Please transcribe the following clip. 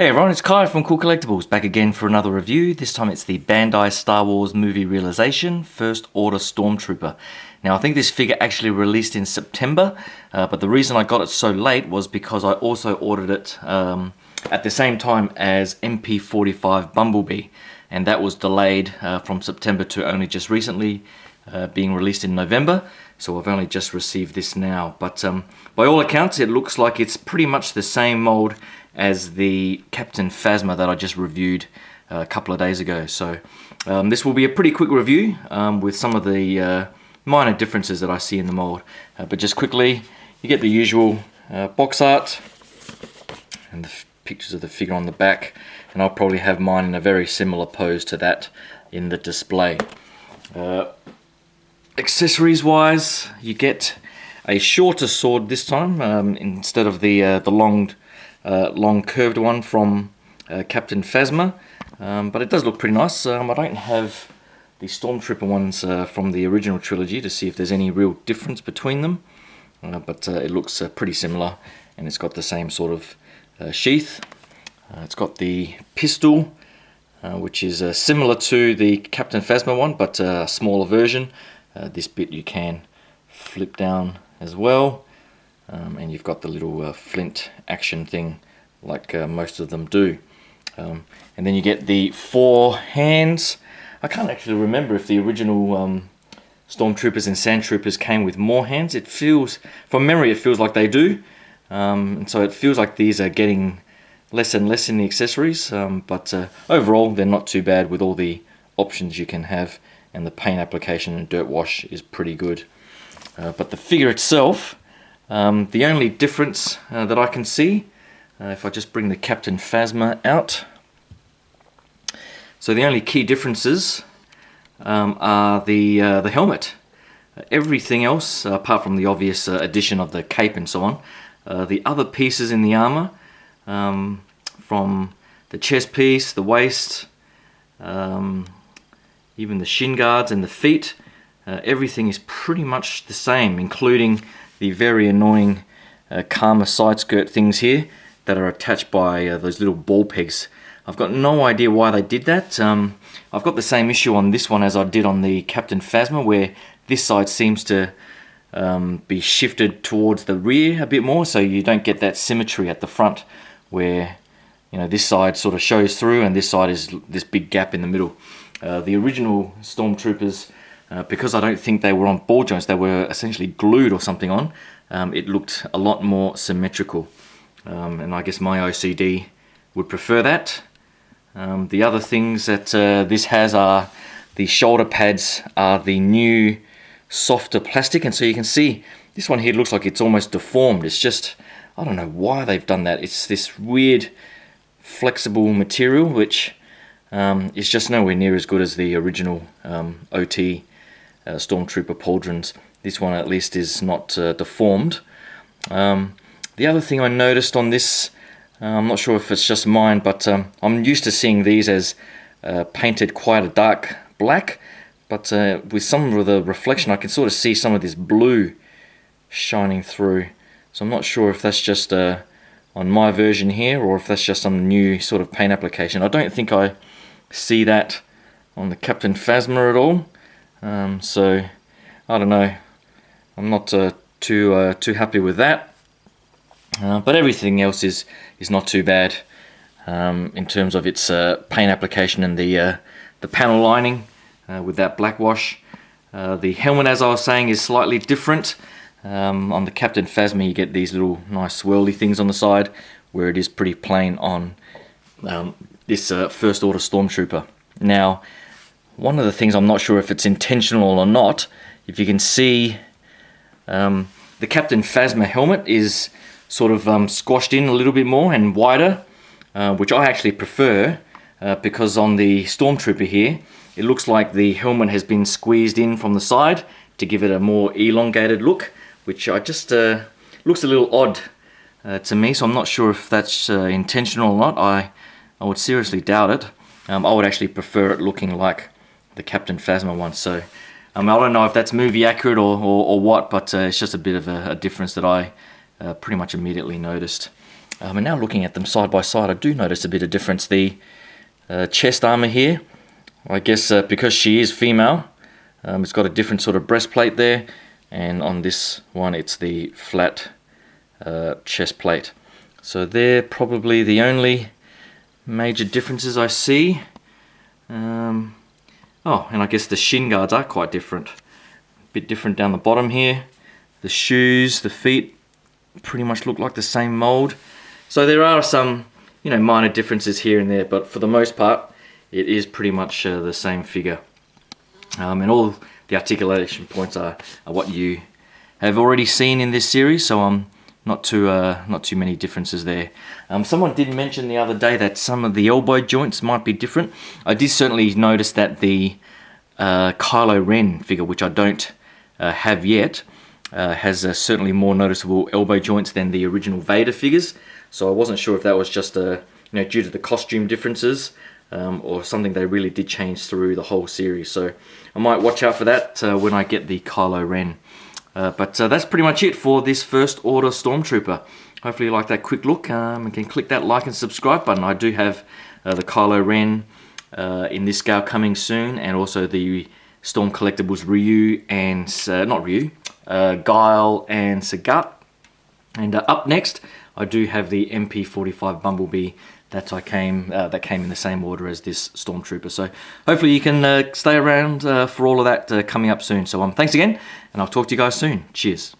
Hey everyone, it's Kai from Cool Collectibles, back again for another review. This time it's the Bandai Star Wars movie realization, First Order Stormtrooper. Now I think this figure actually released in September, but the reason I got it so late was because I also ordered it at the same time as MP45 Bumblebee, and that was delayed from September to only just recently being released in November. So I've only just received this now, but by all accounts it looks like it's pretty much the same mold as the Captain Phasma that I just reviewed a couple of days ago. So this will be a pretty quick review with some of the minor differences that I see in the mold. But just quickly, you get the usual box art and the pictures of the figure on the back, and I'll probably have mine in a very similar pose to that in the display. Accessories wise, you get a shorter sword this time instead of the long curved one from Captain Phasma, but it does look pretty nice. I don't have the Stormtrooper ones from the original trilogy to see if there's any real difference between them, but it looks pretty similar, and it's got the same sort of sheath. It's got the pistol, which is similar to the Captain Phasma one, but a smaller version. This bit you can flip down as well. And you've got the little flint action thing like most of them do. And then you get the 4 hands. I can't actually remember if the original Stormtroopers and Sandtroopers came with more hands. It feels, from memory, it feels like they do. And so it feels like these are getting less and less in the accessories. But overall, they're not too bad with all the options you can have. And the paint application and dirt wash is pretty good. But the figure itself, the only difference that I can see, if I just bring the Captain Phasma out, so the only key differences are the helmet. Everything else, apart from the obvious addition of the cape and so on, the other pieces in the armor, from the chest piece, the waist, even the shin guards and the feet, everything is pretty much the same, including the very annoying Karma side skirt things here that are attached by those little ball pegs. I've got no idea why they did that. I've got the same issue on this one as I did on the Captain Phasma, where this side seems to be shifted towards the rear a bit more, so you don't get that symmetry at the front where, you know, this side sort of shows through and this side is this big gap in the middle. The original Stormtroopers, because I don't think they were on ball joints, they were essentially glued or something on, it looked a lot more symmetrical. And I guess my OCD would prefer that. The other things that this has are the shoulder pads are the new softer plastic, and so you can see this one here looks like it's almost deformed. It's just, I don't know why they've done that. It's this weird flexible material which is just nowhere near as good as the original OT Stormtrooper pauldrons. This one at least is not deformed. The other thing I noticed on this, I'm not sure if it's just mine, but I'm used to seeing these as painted quite a dark black, but with some of the reflection I can sort of see some of this blue shining through. So I'm not sure if that's just on my version here or if that's just some new sort of paint application. I don't think I see that on the Captain Phasma at all. So I don't know. I'm not too happy with that. But everything else is not too bad in terms of its paint application and the panel lining with that black wash. The helmet, as I was saying, is slightly different. On the Captain Phasma you get these little nice swirly things on the side, where it is pretty plain on this First Order Stormtrooper. Now, one of the things I'm not sure if it's intentional or not, if you can see the Captain Phasma helmet is sort of squashed in a little bit more and wider, which I actually prefer because on the Stormtrooper here it looks like the helmet has been squeezed in from the side to give it a more elongated look, which I just looks a little odd to me, so I'm not sure if that's intentional or not. I would seriously doubt it. I would actually prefer it looking like the Captain Phasma one. So I don't know if that's movie accurate or what, but it's just a bit of a difference that I pretty much immediately noticed. And now looking at them side by side, I do notice a bit of difference. The chest armor here, I guess because she is female, it's got a different sort of breastplate there, and on this one it's the flat chest plate. So they're probably the only major differences I see. Oh, and I guess the shin guards are quite different. A bit different down the bottom here. The shoes, the feet pretty much look like the same mold. So there are some, minor differences here and there, but for the most part, it is pretty much the same figure. And all the articulation points are what you have already seen in this series, so not too many differences there. Someone did mention the other day that some of the elbow joints might be different. I did certainly notice that the Kylo Ren figure, which I don't have yet, has certainly more noticeable elbow joints than the original Vader figures. So I wasn't sure if that was just due to the costume differences, or something they really did change through the whole series. So I might watch out for that when I get the Kylo Ren. But that's pretty much it for this First Order Stormtrooper. Hopefully you like that quick look, and can click that like and subscribe button. I do have the Kylo Ren in this scale coming soon, and also the Storm Collectibles Ryu and, not Ryu, Guile and Sagat. And up next, I do have the MP45 Bumblebee that came in the same order as this Stormtrooper. So hopefully you can stay around for all of that coming up soon. So thanks again, and I'll talk to you guys soon. Cheers.